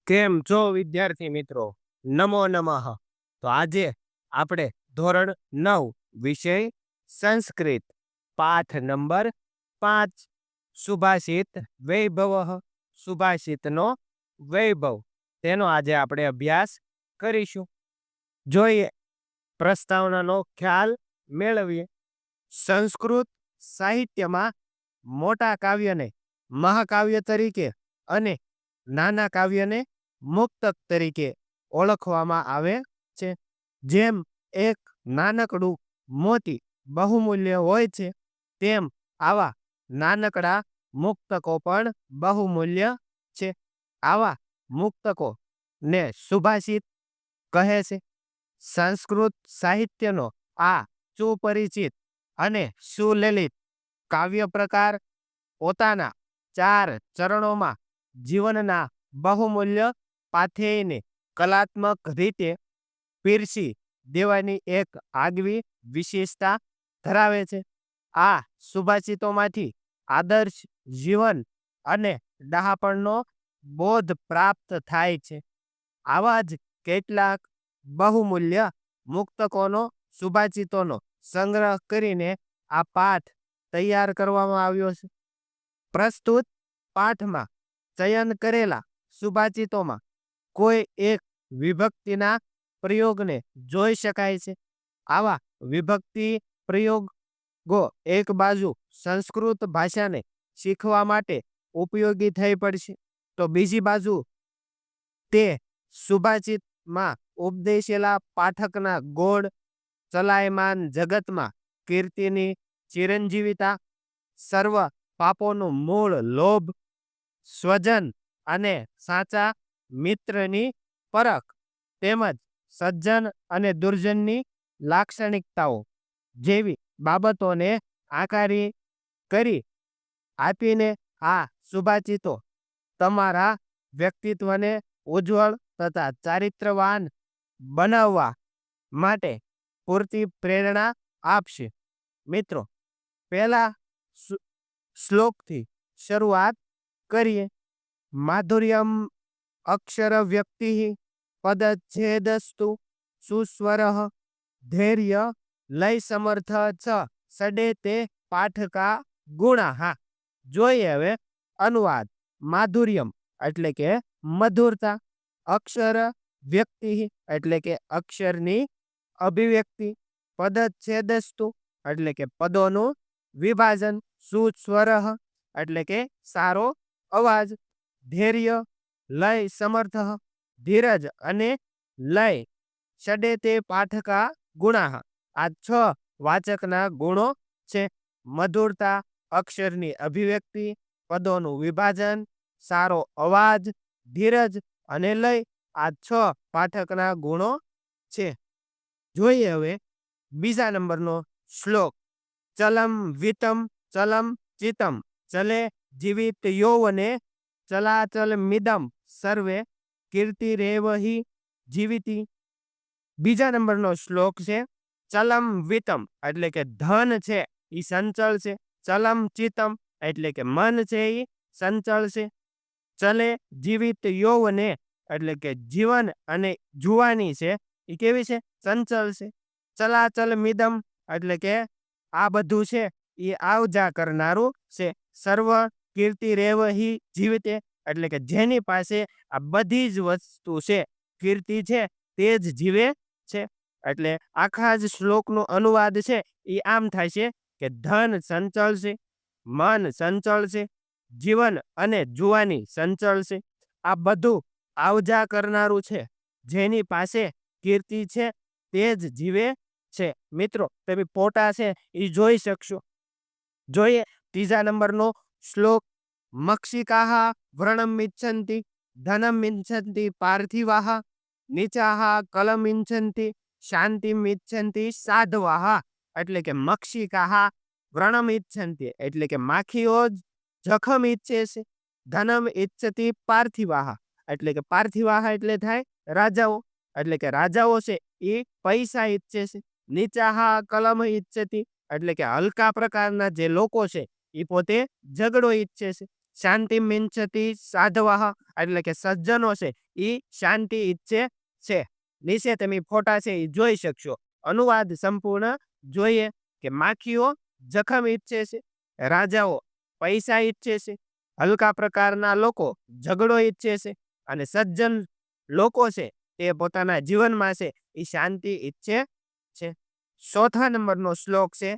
કેમ છો વિદ્યાર્થી મિત્રો? નમો નમઃ. તો આજે આપણે ધોરણ 9 વિષય સંસ્કૃત પાઠ નંબર 5 સુભાષિત વૈભવ સુભાષિતનો વૈભવ તેનો આજે આપણે અભ્યાસ કરીશું. જોઈએ પ્રસ્તાવનાનો ખ્યાલ મેળવીએ. સંસ્કૃત સાહિત્યમાં મોટા કાવ્યને મહાકાવ્ય તરીકે અને નાના કાવ્યને મુક્તક તરીકે ઓળખવામાં આવે છે. જેમ એક નાનકડું મોતી બહુમૂલ્ય હોય છે, તેમ આવા નાનકડા મુક્તકો પણ બહુમૂલ્ય છે. આવા મુક્તકો ને સુભાષિત કહે છે. સંસ્કૃત સાહિત્યનો આ સુપરિચિત અને સુલલિત કાવ્ય પ્રકાર પોતાના 4 ચરણોમાં જીવનના બહુમૂલ્ય પાથેયને કલાત્મક રીતે પીરસી દેવાની એક આગવી વિશેષતા ધરાવે છે. આ સુભાષિતોમાંથી આદર્શ જીવન અને ડહાપણનો બોધ પ્રાપ્ત થાય છે. આવા જ કેટલાક બહુમૂલ્ય મુક્તકોનો સુભાષિતોનો સંગ્રહ કરીને આ પાઠ તૈયાર કરવામાં આવ્યો છે. પ્રસ્તુત પાઠમાં ચયન કરેલા સુભાષિતોમાં કોઈ એક વિભક્તિના પ્રયોગને જોઈ શકાય છે. આવા વિભક્તિ પ્રયોગો એક બાજુ સંસ્કૃત ભાષાને શીખવા માટે ઉપયોગી થઈ પડશે, તો બીજી બાજુ તે સુભાષિતમાં ઉપદેશેલા પાઠકના ગોળ ચલાયમાન જગતમાં કીર્તિની ચિરંજીવિતા, સર્વ પાપોનું મૂળ લોભ, સ્વજન અને સાચા મિત્રની પરખ, તેમજ સજ્જન અને દુર્જનની લાક્ષણિકતાઓ જેવી બાબતોને આકારી કરી આપીને આ સુભાષિતો તમારા વ્યક્તિત્વને ઉજ્જવળ તથા ચારિત્રવાન બનાવવા માટે પૂરતી પ્રેરણા આપશે. મિત્રો, પહેલા શ્લોકથી શરૂઆત કરીએ. માધુર્યમ અક્ષર વ્યક્તિ પદચ્છેદસ્તુ સુસ્વર ધૈર્ય લય સમર્થ ચ સડે તે પાઠકા ગુણા. જોઈએ હવે અનુવાદ. માધુર્યમ એટલે કે મધુરતા, અક્ષર વ્યક્તિ એટલે કે અક્ષરની અભિવ્યક્તિ, પદચ્છેદસ્તુ એટલે કે પદોનું વિભાજન, સુસ્વર એટલે કે સારો અવાજ, ધૈર્ય, લય સમર્થ ધીરજ અને લય, ષડે તે પાઠકા ગુણા આ 6 વાચકના ગુણો છે. મધુરતા, અક્ષરની અભિવ્યક્તિ, પદોનું વિભાજન, સારો અવાજ, ધીરજ અને લય આ 6 પાઠકના ગુણો છે. જોઈએ હવે બીજા નંબરનો શ્લોક. ચલમ વિતમ ચલમ ચિતમ ચલે જીવિત યૌવને ચલાચલ મિદમ સર્વે કીર્તિરેવ હિ જીવિતી. બીજા નંબરનો શ્લોક છે. ચલમ વિતમ એટલે કે ધન છે એ સંચળ છે. ચલમ ચિતમ એટલે કે મન છે એ સંચળ છે. ચલે જીવિત યૌવને એટલે કે જીવન અને જુવાની છે એ કેવી છે? સંચળ છે. ચલાચલ મિદમ એટલે કે આ બધું છે એ આવજા કરનારું છે. સર્વ કીર્તિ રેવહી જીવતે એટલે કે જેની પાસે આ બધી જ વસ્તુ છે, કીર્તિ છે, તે જ જીવે છે. એટલે આખા જ શ્લોકનો અનુવાદ છે એ આમ થાય છે કે ધન સંચળ છે, મન સંચળ છે, જીવન અને જુવાની સંચળ છે. આ બધું આવજા કરનારું છે. જેની પાસે કીર્તિ છે તે જ જીવે છે. મિત્રો, તમે ફોટા છે એ જોઈ શકશો. જોઈએ ત્રીજા નંબરનો શ્લોક. મક્ષિકાહ વ્રણમ ઇચ્છન્તિ ધનમ ઇચ્છન્તિ પાર્થિવાહ નીચાહ કલમ ઇચ્છન્તિ શાંતિમ ઇચ્છન્તિ સાધવાહ. એટલે કે મક્ષિકાહ વ્રણમ ઇચ્છન્તિ એટલે કે માખીઓ જખમ ઈચ્છે છે. ધનમ ઇચ્છતિ પાર્થિવાહ એટલે કે પાર્થિવાહ એટલે થાય રાજાઓ, એટલે કે રાજાઓ છે એ પૈસા ઈચ્છે છે. નીચાહ કલમ ઈચ્છતી એટલે કે હલકા પ્રકારના જે લોકો છે એ પોતે ઝઘડો ઈચ્છે છે. શાંતિ મિંચતી સાધવાહ એટલે કે સજ્જનો છે એ શાંતિ ઈચ્છે છે. નીચે તમે ફોટા છે એ જોઈ શકશો. અનુવાદ સંપૂર્ણ જોઈએ કે માખીઓ જખમ ઈચ્છે છે, રાજાઓ પૈસા ઈચ્છે છે, હલકા પ્રકારના લોકો ઝઘડો ઈચ્છે છે અને સજ્જન લોકો છે તે પોતાના જીવનમાં છે એ શાંતિ ઈચ્છે છે. ચોથા નંબરનો શ્લોક છે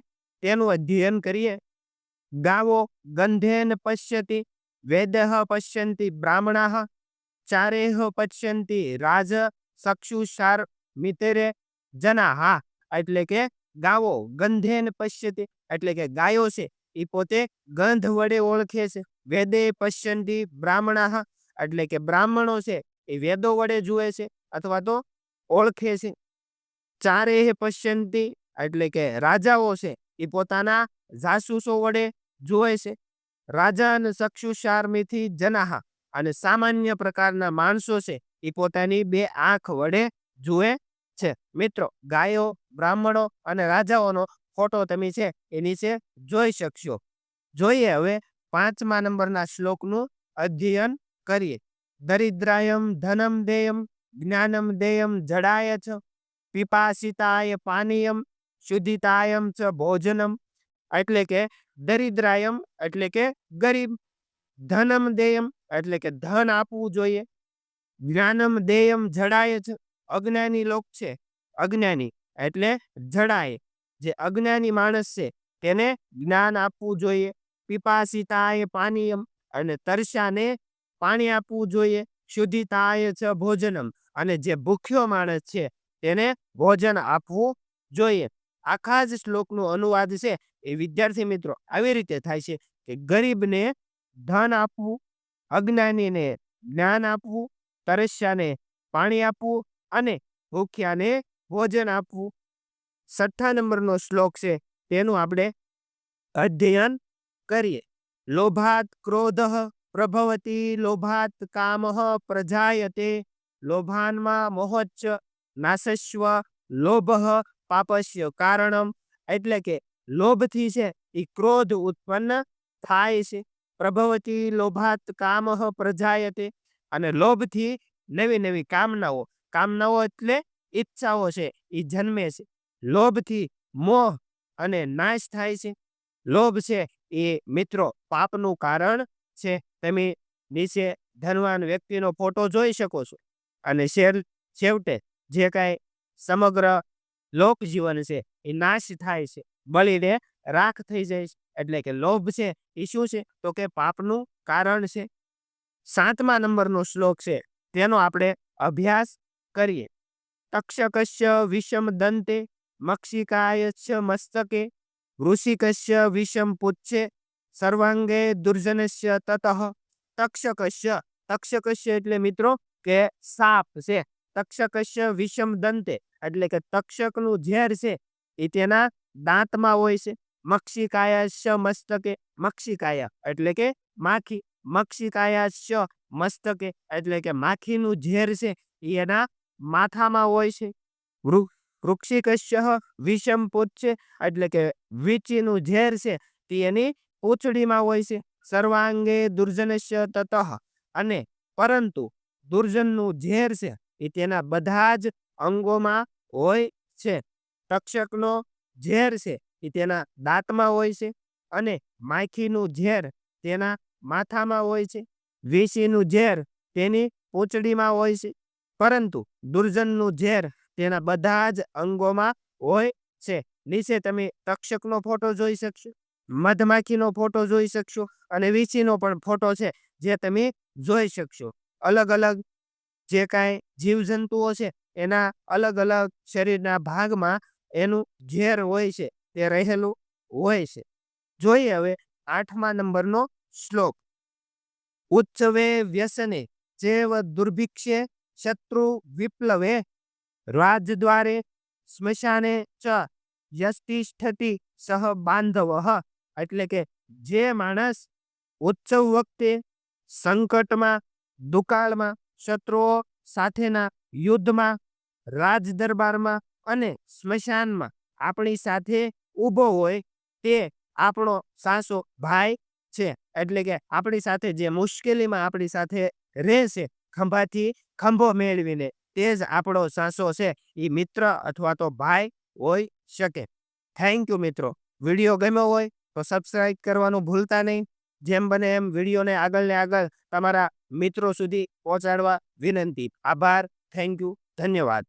તેનું અધ્યયન કરીએ. ગાવો ગંધેન પશ્યતિ વેદઃ પશ્યંતિ બ્રાહ્મણાઃ ચારેહ પશ્યંતિ રાજ ચક્ષુષાર મિતરે જનાહ એટલે કે ગાવો ગંધેન પશ્યતિ એટલે કે ગાયો છે એ પોતે ગંધ વડે ઓળખે છે. વેદે પશ્યંતિ બ્રાહ્મણાઃ એટલે કે બ્રાહ્મણો છે એ વેદો વડે જુએ છે અથવા તો ઓળખે છે. ચારેહ પશ્યંતિ એટલે કે રાજાઓ છે એ પોતાના જાસૂસો વડે જુએ છે. રાજા અને ચક્ષુષાર્મિથી જનાહ અને સામાન્ય પ્રકારના માણસો છે એ પોતાની બે આંખ વડે જુએ છે. મિત્રો, ગાયો, બ્રાહ્મણો અને રાજાઓનો ફોટો તમે છે એ નીચે જોઈ શકશો. જોઈએ હવે 5મા નંબરના શ્લોકનું અધ્યયન કરીએ. દરિદ્રાયમ ધનમ દેયમ જ્ઞાનમ દેયમ જડાય ચ પિપાસિતાય પાનીયમ શુદ્ધિતાયમ ચ ભોજનમ એટલે કે દરિદ્રાયમ એટલે કે ગરીબ, ધનમ દેયમ એટલે કે ધન આપવું જોઈએ, જ્ઞાનમ દેયમ જડાય છે અજ્ઞાની લોક છે, અજ્ઞાની એટલે જડાય, જે અજ્ઞાની માણસ છે તેને જ્ઞાન આપવું જોઈએ, પીપાસિતાય પાનીયમ અને તરસાને પાણી આપવું જોઈએ, શુદ્ધિતાય ચ ભોજનમ અને જે ભૂખ્યો માણસ છે તેને ભોજન આપવું જોઈએ. આખા જ શ્લોકનું અનુવાદ છે એ વિદ્યાર્થી મિત્રો આવી રીતે થાય છે કે ગરીબને ધન આપવું, અજ્ઞાનીને જ્ઞાન આપવું, તરસ્યાને પાણી આપવું અને ભૂખ્યાને ભોજન આપવું. 6થા નંબરનો શ્લોક છે તેનું આપણે અધ્યયન કરીએ. લોભાત ક્રોધઃ પ્રભવતી લોભાત કામઃ પ્રજાયતે લોભાનમાં મોહોચ્ચ નાશસ્વ લોભઃ પાપસ્ય કારણમ એટલે કે લોભથી છે એ ક્રોધ ઉત્પન્ન થાય છે. પ્રભવતી લોભાત કામઃ પ્રજાયતે અને લોભથી નવી નવી કામનાઓ, કામનાઓ એટલે ઈચ્છાઓ છે એ જન્મે છે. લોભથી મોહ અને નાશ થાય છે. લોભ છે એ મિત્રો પાપનું કારણ છે. તમે નીચે ધનવાન વ્યક્તિનો ફોટો જોઈ શકો છો અને છેવટે જે કાંઈ સમગ્ર લોકજીવન છે એ નાશ થાય છે, બળીને રાખ થઈ જાય છે. એટલે કે લોભ છે એ શું છે તો કે પાપનું કારણ છે. 7મા નંબરનો શ્લોક છે તેનો આપણે અભ્યાસ કરીએ. તક્ષકસ્ય વિષમ દંતે મક્ષિકાયસ્ય મસ્તકે વૃષિકસ્ય વિષમ પુચ્છે સર્વાંગે દુર્જનસ્ય તતઃ. તક્ષકસ્ય, તક્ષકસ્ય એટલે મિત્રો કે સાપ છે. તક્ષકસ્ય વિષમ દંતે એટલે કે તક્ષકનું ઝેર છે એ તેના દાંતમાં હોય છે. મક્ષિકાયસ્ય મસ્તકે, મક્ષિકાય એટલે કે માખી, મક્ષિકાયસ્ય મસ્તકે એટલે કે માખીનું ઝેર છે એ એના માથામાં હોય છે. વૃક્ષિકસ્ય વિષમ પુચ્છે એટલે કે વીંચીનું ઝેર છે તે એની પૂંછડીમાં હોય છે. સર્વાંગે દુર્જનસ્ય તતઃ અને પરંતુ દુર્જનનું ઝેર છે એ તેના બધા જ અંગોમાં હોય છે. તક્ષકનો ઝેર છે એ તેના દાંતમાં હોય છે અને માખીનું ઝેર તેના માથામાં હોય છે. વીંછીનું ઝેર તેની પૂંછડીમાં હોય છે, પરંતુ દુર્જનનું ઝેર તેના બધા જ અંગોમાં હોય છે. નીચે તમે તક્ષકનો ફોટો જોઈ શકશો, મધમાખીનો ફોટો જોઈ શકશો અને વીંછીનો પણ ફોટો છે જે તમે જોઈ શકશો. અલગ અલગ જે કાંઈ જીવજંતુઓ છે એના અલગ અલગ શરીરના ભાગમાં એનું ઝેર હોય છે તે રહેલું હોય છે. જોઈએ હવે 8મા નંબરનો શ્લોક. ઉત્સવે વ્યસને ચેવ દુર્ભિક્ષે શત્રુ વિપ્લવે રાજદ્વારે સ્મશાને ચ યસ્તિષ્ઠતિ સહ બાંધવઃ એટલે કે જે માણસ ઉત્સવ વખતે સંકટમાં, દુકાળમાં, શત્રુઓ સાથેના યુદ્ધમાં, રાજદરબારમાં અને સ્મશાનમાં આપણી સાથે ઊભો હોય તે આપણો સાસો ભાઈ છે. એટલે કે આપણી સાથે જે મુશ્કેલીમાં આપણી સાથે રહેશે, ખંભાથી ખંભો મેળવીને, તે જ આપણો સાસો છે. એ મિત્ર અથવા તો ભાઈ હોઈ શકે. થેન્ક યુ મિત્રો. વિડીયો ગમ્યો હોય તો સબસ્ક્રાઈબ કરવાનું ભૂલતા નહીં. જેમ બને એમ વિડીયોને આગળ ને આગળ તમારા મિત્રો સુધી પહોંચાડવા વિનંતી. આભાર. Thank you. ધન્યવાદ.